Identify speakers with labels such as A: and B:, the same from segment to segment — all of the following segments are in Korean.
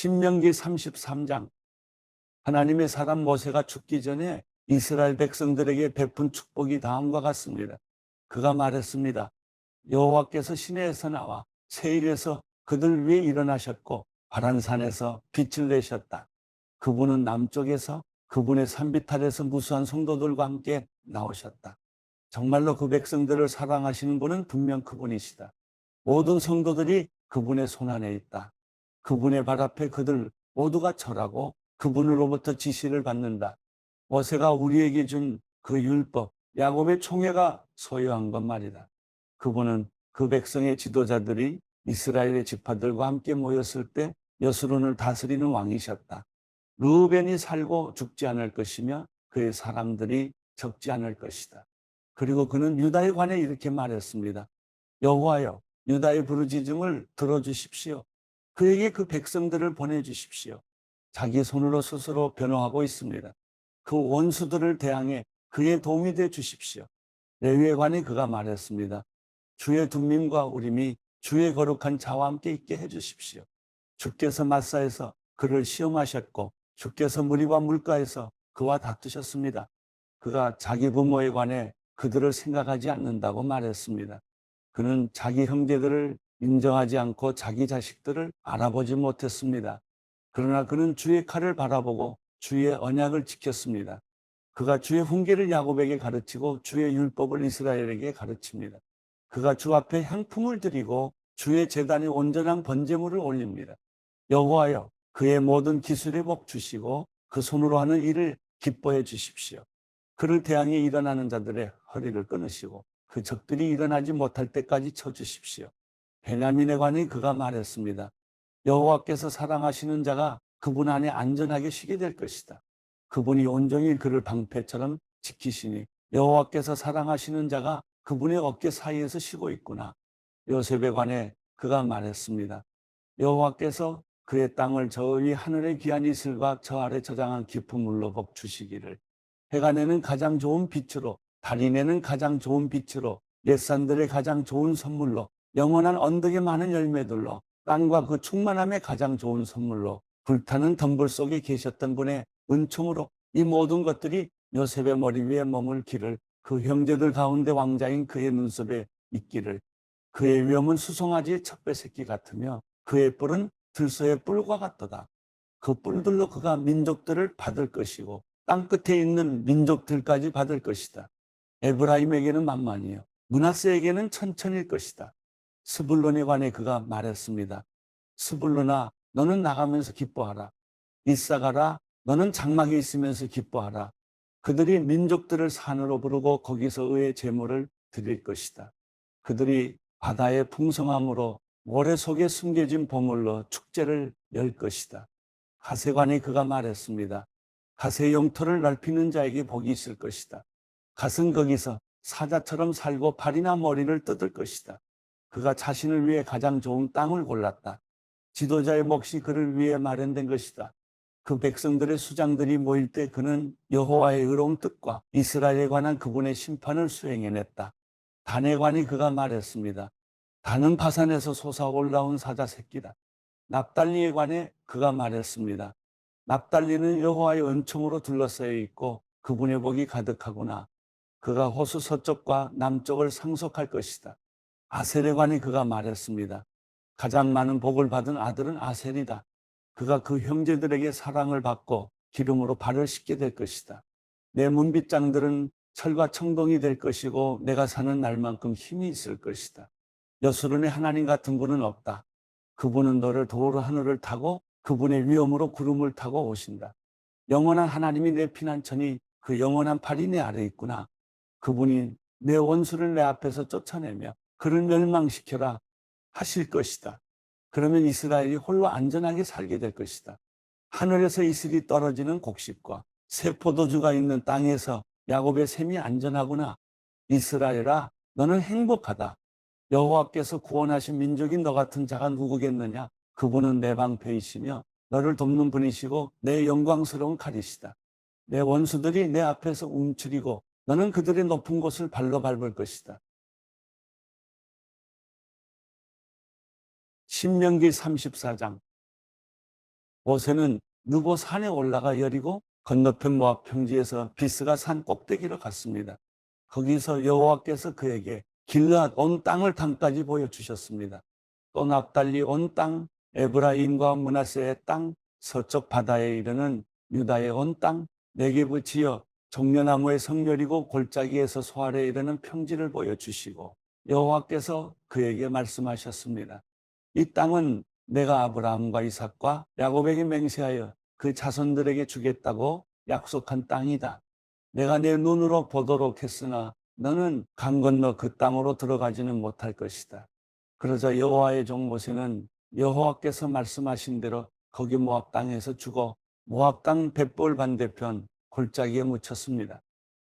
A: 신명기 33장. 하나님의 사람 모세가 죽기 전에 이스라엘 백성들에게 베푼 축복이 다음과 같습니다. 그가 말했습니다. 여호와께서 시내에서 나와 세일에서 그들 위에 일어나셨고 바란산에서 빛을 내셨다. 그분은 남쪽에서 그분의 산비탈에서 무수한 성도들과 함께 나오셨다. 정말로 그 백성들을 사랑하시는 분은 분명 그분이시다. 모든 성도들이 그분의 손안에 있다. 그분의 발 앞에 그들 모두가 절하고 그분으로부터 지시를 받는다. 모세가 우리에게 준 그 율법, 야곱의 총회가 소유한 것 말이다. 그분은 그 백성의 지도자들이 이스라엘의 지파들과 함께 모였을 때 여수론을 다스리는 왕이셨다. 르우벤이 살고 죽지 않을 것이며 그의 사람들이 적지 않을 것이다. 그리고 그는 유다에 관해 이렇게 말했습니다. 여호와여, 유다의 부르짖음을 들어주십시오. 그에게 그 백성들을 보내주십시오. 자기 손으로 스스로 변호하고 있습니다. 그 원수들을 대항해 그의 도움이 돼 주십시오. 레위에 관해 그가 말했습니다. 주의 둠밈과 우림이 주의 거룩한 자와 함께 있게 해 주십시오. 주께서 마사에서 그를 시험하셨고 주께서 무리와 물가에서 그와 다투셨습니다. 그가 자기 부모에 관해 그들을 생각하지 않는다고 말했습니다. 그는 자기 형제들을 인정하지 않고 자기 자식들을 알아보지 못했습니다. 그러나 그는 주의 칼을 바라보고 주의 언약을 지켰습니다. 그가 주의 훈계를 야곱에게 가르치고 주의 율법을 이스라엘에게 가르칩니다. 그가 주 앞에 향품을 드리고 주의 제단에 온전한 번제물을 올립니다. 여호와여, 그의 모든 기술에 복 주시고 그 손으로 하는 일을 기뻐해 주십시오. 그를 대항해 일어나는 자들의 허리를 끊으시고 그 적들이 일어나지 못할 때까지 쳐주십시오. 베냐민에 관해 그가 말했습니다. 여호와께서 사랑하시는 자가 그분 안에 안전하게 쉬게 될 것이다. 그분이 온종일 그를 방패처럼 지키시니 여호와께서 사랑하시는 자가 그분의 어깨 사이에서 쉬고 있구나. 요셉에 관해 그가 말했습니다. 여호와께서 그의 땅을 저 위 하늘의 귀한 이슬과 저 아래 저장한 깊은 물로 복 주시기를. 해가 내는 가장 좋은 빛으로, 달이 내는 가장 좋은 빛으로, 옛산들의 가장 좋은 선물로, 영원한 언덕의 많은 열매들로, 땅과 그 충만함의 가장 좋은 선물로, 불타는 덤불 속에 계셨던 분의 은총으로 이 모든 것들이 요셉의 머리 위에 머물기를, 그 형제들 가운데 왕자인 그의 눈썹에 있기를. 그의 위엄은 수송아지의 첩배 새끼 같으며 그의 뿔은 들소의 뿔과 같도다. 그 뿔들로 그가 민족들을 받을 것이고 땅 끝에 있는 민족들까지 받을 것이다. 에브라임에게는 만만이요 므낫세에게는 천천일 것이다. 스불론에 관해 그가 말했습니다. 스불론아, 너는 나가면서 기뻐하라. 이사가라, 너는 장막에 있으면서 기뻐하라. 그들이 민족들을 산으로 부르고 거기서 의의 제물을 드릴 것이다. 그들이 바다의 풍성함으로 모래 속에 숨겨진 보물로 축제를 열 것이다. 가세관에 그가 말했습니다. 가세 영토를 넓히는 자에게 복이 있을 것이다. 갓은 거기서 사자처럼 살고 발이나 머리를 뜯을 것이다. 그가 자신을 위해 가장 좋은 땅을 골랐다. 지도자의 몫이 그를 위해 마련된 것이다. 그 백성들의 수장들이 모일 때 그는 여호와의 의로운 뜻과 이스라엘에 관한 그분의 심판을 수행해냈다. 단에 관해 그가 말했습니다. 단은 바산에서 솟아 올라온 사자 새끼다. 납달리에 관해 그가 말했습니다. 납달리는 여호와의 은총으로 둘러싸여 있고 그분의 복이 가득하구나. 그가 호수 서쪽과 남쪽을 상속할 것이다. 아셀에 관해 그가 말했습니다. 가장 많은 복을 받은 아들은 아셀이다. 그가 그 형제들에게 사랑을 받고 기름으로 발을 씻게 될 것이다. 내 문빗장들은 철과 청동이 될 것이고 내가 사는 날만큼 힘이 있을 것이다. 여수론의 하나님 같은 분은 없다. 그분은 너를 도로 하늘을 타고 그분의 위엄으로 구름을 타고 오신다. 영원한 하나님이 내 피난처니 그 영원한 팔이 내 아래 있구나. 그분이 내 원수를 내 앞에서 쫓아내며 그를 멸망시켜라 하실 것이다. 그러면 이스라엘이 홀로 안전하게 살게 될 것이다. 하늘에서 이슬이 떨어지는 곡식과 새 포도주가 있는 땅에서 야곱의 샘이 안전하구나. 이스라엘아, 너는 행복하다. 여호와께서 구원하신 민족이 너 같은 자가 누구겠느냐? 그분은 내 방패이시며 너를 돕는 분이시고 내 영광스러운 칼이시다. 내 원수들이 내 앞에서 움츠리고 너는 그들의 높은 곳을 발로 밟을 것이다. 신명기 34장. 모세는 느보 산에 올라가 여리고 건너편 모압 평지에서 비스가 산 꼭대기로 갔습니다. 거기서 여호와께서 그에게 길르앗 온 땅을 땅까지 보여주셨습니다. 또 납달리 온 땅, 에브라임과 므낫세의 땅, 서쪽 바다에 이르는 유다의 온 땅, 네게브 지역, 종려나무의 성렬이고 골짜기에서 소알에 이르는 평지를 보여주시고 여호와께서 그에게 말씀하셨습니다. 이 땅은 내가 아브라함과 이삭과 야곱에게 맹세하여 그 자손들에게 주겠다고 약속한 땅이다. 내가 내 눈으로 보도록 했으나 너는 강 건너 그 땅으로 들어가지는 못할 것이다. 그러자 여호와의 종 모세는 여호와께서 말씀하신 대로 거기 모압 땅에서 죽어 모압 땅 벳볼 반대편 골짜기에 묻혔습니다.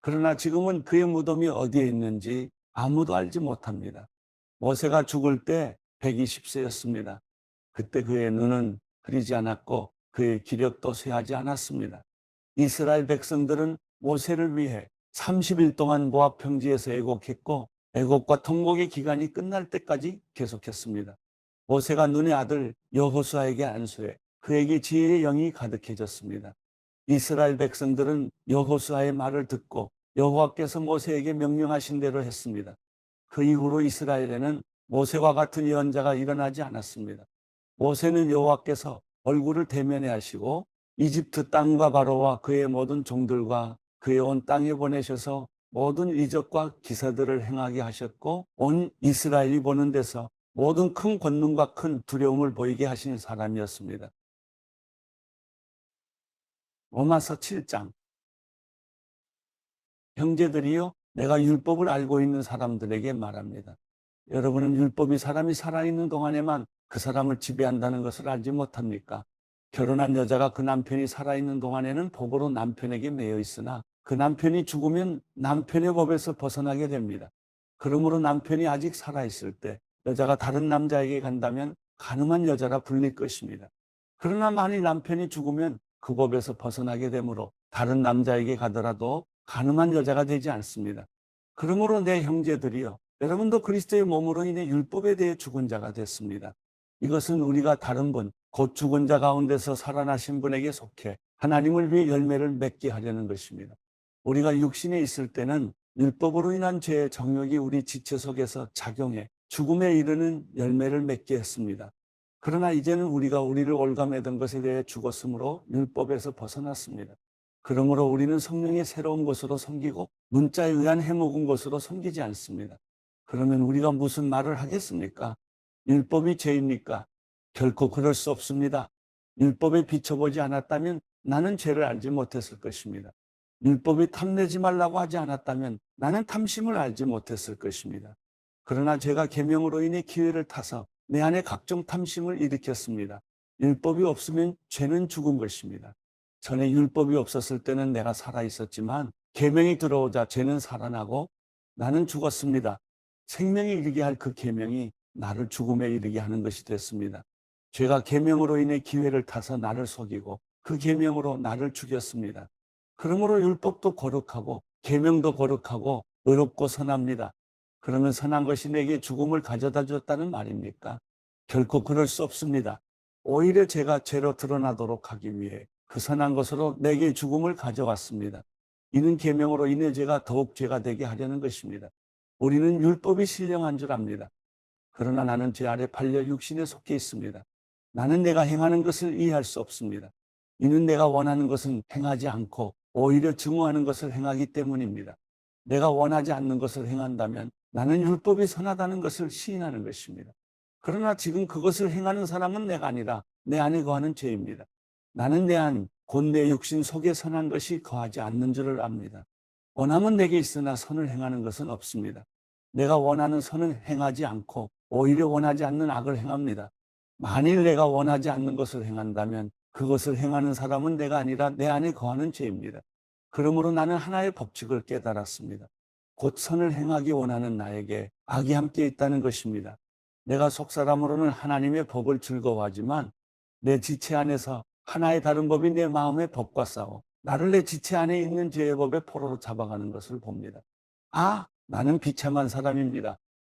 A: 그러나 지금은 그의 무덤이 어디에 있는지 아무도 알지 못합니다. 모세가 죽을 때 120세였습니다. 그때 그의 눈은 흐리지 않았고 그의 기력도 쇠하지 않았습니다. 이스라엘 백성들은 모세를 위해 30일 동안 모압 평지에서 애곡했고 애곡과 통곡의 기간이 끝날 때까지 계속했습니다. 모세가 눈의 아들 여호수아에게 안수해 그에게 지혜의 영이 가득해졌습니다. 이스라엘 백성들은 여호수아의 말을 듣고 여호와께서 모세에게 명령하신 대로 했습니다. 그 이후로 이스라엘에는 모세와 같은 예언자가 일어나지 않았습니다. 모세는 여호와께서 얼굴을 대면해 하시고 이집트 땅과 바로와 그의 모든 종들과 그의 온 땅에 보내셔서 모든 이적과 기사들을 행하게 하셨고 온 이스라엘이 보는 데서 모든 큰 권능과 큰 두려움을 보이게 하신 사람이었습니다. 로마서 7장. 형제들이요, 내가 율법을 알고 있는 사람들에게 말합니다. 여러분은 율법이 사람이 살아있는 동안에만 그 사람을 지배한다는 것을 알지 못합니까? 결혼한 여자가 그 남편이 살아있는 동안에는 법으로 남편에게 매여 있으나 그 남편이 죽으면 남편의 법에서 벗어나게 됩니다. 그러므로 남편이 아직 살아있을 때 여자가 다른 남자에게 간다면 간음한 여자라 불릴 것입니다. 그러나 만일 남편이 죽으면 그 법에서 벗어나게 되므로 다른 남자에게 가더라도 간음한 여자가 되지 않습니다. 그러므로 내 형제들이여, 여러분도 그리스도의 몸으로 인해 율법에 대해 죽은 자가 됐습니다. 이것은 우리가 다른 분, 곧 죽은 자 가운데서 살아나신 분에게 속해 하나님을 위해 열매를 맺게 하려는 것입니다. 우리가 육신에 있을 때는 율법으로 인한 죄의 정욕이 우리 지체 속에서 작용해 죽음에 이르는 열매를 맺게 했습니다. 그러나 이제는 우리가 우리를 올가매던 것에 대해 죽었으므로 율법에서 벗어났습니다. 그러므로 우리는 성령의 새로운 것으로 섬기고 문자에 의한 해먹은 것으로 섬기지 않습니다. 그러면 우리가 무슨 말을 하겠습니까? 율법이 죄입니까? 결코 그럴 수 없습니다. 율법에 비춰보지 않았다면 나는 죄를 알지 못했을 것입니다. 율법이 탐내지 말라고 하지 않았다면 나는 탐심을 알지 못했을 것입니다. 그러나 제가 계명으로 인해 기회를 타서 내 안에 각종 탐심을 일으켰습니다. 율법이 없으면 죄는 죽은 것입니다. 전에 율법이 없었을 때는 내가 살아 있었지만 계명이 들어오자 죄는 살아나고 나는 죽었습니다. 생명에 이르게 할 그 계명이 나를 죽음에 이르게 하는 것이 됐습니다. 죄가 계명으로 인해 기회를 타서 나를 속이고 그 계명으로 나를 죽였습니다. 그러므로 율법도 거룩하고 계명도 거룩하고 의롭고 선합니다. 그러면 선한 것이 내게 죽음을 가져다 줬다는 말입니까? 결코 그럴 수 없습니다. 오히려 제가 죄로 드러나도록 하기 위해 그 선한 것으로 내게 죽음을 가져왔습니다. 이는 계명으로 인해 제가 더욱 죄가 되게 하려는 것입니다. 우리는 율법이 신령한 줄 압니다. 그러나 나는 죄 아래 팔려 육신에 속해 있습니다. 나는 내가 행하는 것을 이해할 수 없습니다. 이는 내가 원하는 것은 행하지 않고 오히려 증오하는 것을 행하기 때문입니다. 내가 원하지 않는 것을 행한다면 나는 율법이 선하다는 것을 시인하는 것입니다. 그러나 지금 그것을 행하는 사람은 내가 아니라 내 안에 거하는 죄입니다. 나는 내 안, 곧 내 육신 속에 선한 것이 거하지 않는 줄을 압니다. 원함은 내게 있으나 선을 행하는 것은 없습니다. 내가 원하는 선은 행하지 않고 오히려 원하지 않는 악을 행합니다. 만일 내가 원하지 않는 것을 행한다면 그것을 행하는 사람은 내가 아니라 내 안에 거하는 죄입니다. 그러므로 나는 하나의 법칙을 깨달았습니다. 곧 선을 행하기 원하는 나에게 악이 함께 있다는 것입니다. 내가 속사람으로는 하나님의 법을 즐거워하지만 내 지체 안에서 하나의 다른 법이 내 마음의 법과 싸워 나를 내 지체 안에 있는 죄의 법의 포로로 잡아가는 것을 봅니다. 아, 나는 비참한 사람입니다.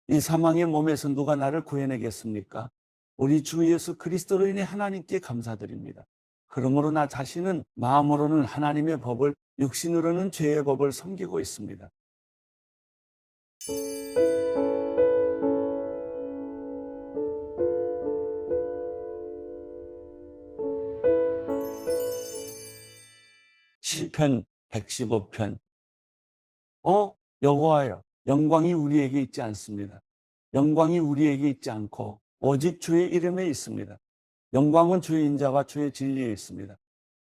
A: 이 사망의 몸에서 누가 나를 구해내겠습니까? 우리 주 예수 그리스도로 인해 하나님께 감사드립니다. 그러므로 나 자신은 마음으로는 하나님의 법을, 육신으로는 죄의 법을 섬기고 있습니다. 시편 115편. 여호와여, 영광이 우리에게 있지 않습니다. 영광이 우리에게 있지 않고 오직 주의 이름에 있습니다. 영광은 주의 인자와 주의 진리에 있습니다.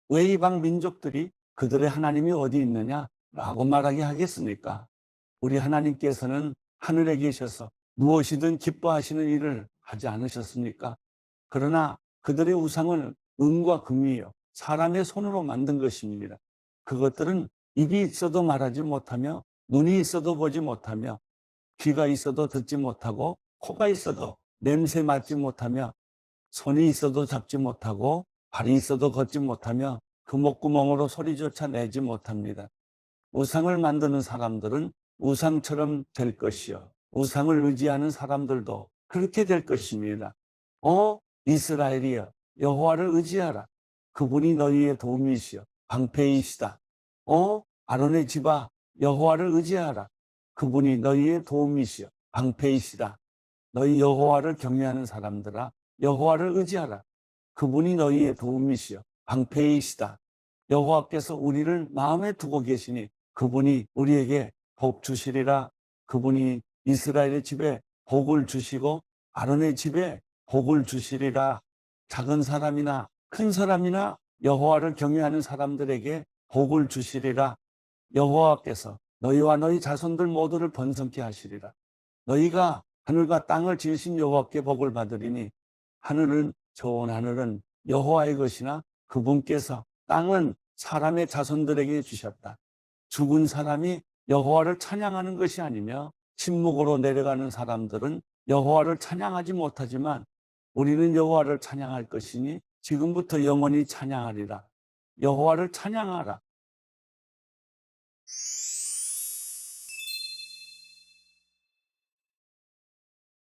A: 왜 이방 민족들이 그들의 하나님이 어디 있느냐라고 말하게 하겠습니까? 우리 하나님께서는 하늘에 계셔서 무엇이든 기뻐하시는 일을 하지 않으셨습니까? 그러나 그들의 우상은 은과 금이요, 사람의 손으로 만든 것입니다. 그것들은 입이 있어도 말하지 못하며, 눈이 있어도 보지 못하며, 귀가 있어도 듣지 못하고, 코가 있어도 냄새 맡지 못하며, 손이 있어도 잡지 못하고, 발이 있어도 걷지 못하며, 그 목구멍으로 소리조차 내지 못합니다. 우상을 만드는 사람들은 우상처럼 될 것이요, 우상을 의지하는 사람들도 그렇게 될 것입니다. 이스라엘이여, 여호와를 의지하라. 그분이 너희의 도움이시여 방패이시다. 아론의 집아, 여호와를 의지하라. 그분이 너희의 도움이시여 방패이시다. 너희 여호와를 경외하는 사람들아, 여호와를 의지하라. 그분이 너희의 도움이시여 방패이시다. 여호와께서 우리를 마음에 두고 계시니 그분이 우리에게 복 주시리라. 그분이 이스라엘의 집에 복을 주시고 아론의 집에 복을 주시리라. 작은 사람이나 큰 사람이나 여호와를 경외하는 사람들에게 복을 주시리라. 여호와께서 너희와 너희 자손들 모두를 번성케 하시리라. 너희가 하늘과 땅을 지으신 여호와께 복을 받으리니, 하늘은, 좋은 하늘은 여호와의 것이나 그분께서 땅은 사람의 자손들에게 주셨다. 죽은 사람이 여호와를 찬양하는 것이 아니며 침묵으로 내려가는 사람들은 여호와를 찬양하지 못하지만 우리는 여호와를 찬양할 것이니 지금부터 영원히 찬양하리라. 여호와를 찬양하라.